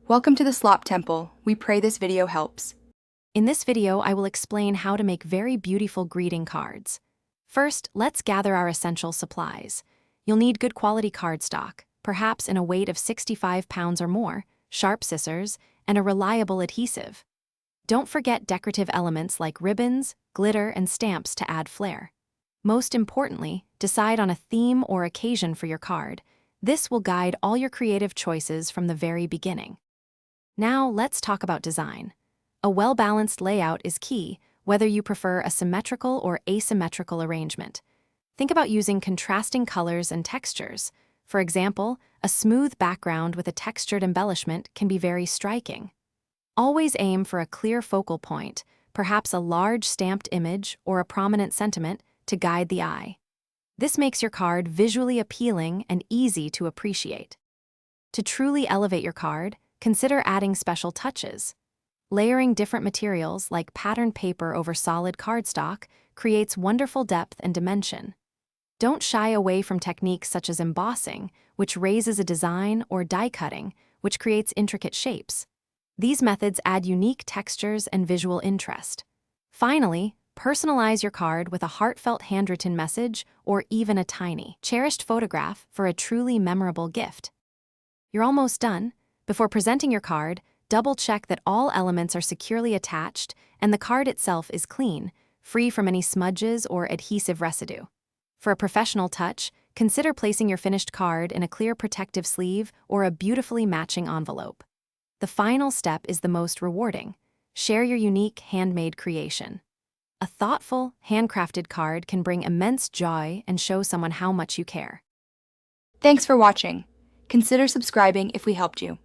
Welcome to the Slop Temple. We pray this video helps. In this video, I will explain how to make very beautiful greeting cards. First, let's gather our essential supplies. You'll need good quality cardstock, perhaps in a weight of 65 pounds or more, sharp scissors, and a reliable adhesive. Don't forget decorative elements like ribbons, glitter, and stamps to add flair. Most importantly, decide on a theme or occasion for your card. This will guide all your creative choices from the very beginning. Now, let's talk about design. A well-balanced layout is key, whether you prefer a symmetrical or asymmetrical arrangement. Think about using contrasting colors and textures. For example, a smooth background with a textured embellishment can be very striking. Always aim for a clear focal point, perhaps a large stamped image or a prominent sentiment to guide the eye. This makes your card visually appealing and easy to appreciate. To truly elevate your card, consider adding special touches. Layering different materials like patterned paper over solid cardstock creates wonderful depth and dimension. Don't shy away from techniques such as embossing, which raises a design, or die cutting, which creates intricate shapes. These methods add unique textures and visual interest. Finally, personalize your card with a heartfelt handwritten message or even a tiny, cherished photograph for a truly memorable gift. You're almost done. Before presenting your card, double-check that all elements are securely attached and the card itself is clean, free from any smudges or adhesive residue. For a professional touch, consider placing your finished card in a clear protective sleeve or a beautifully matching envelope. The final step is the most rewarding. Share your unique handmade creation. A thoughtful, handcrafted card can bring immense joy and show someone how much you care. Thanks for watching. Consider subscribing if we helped you.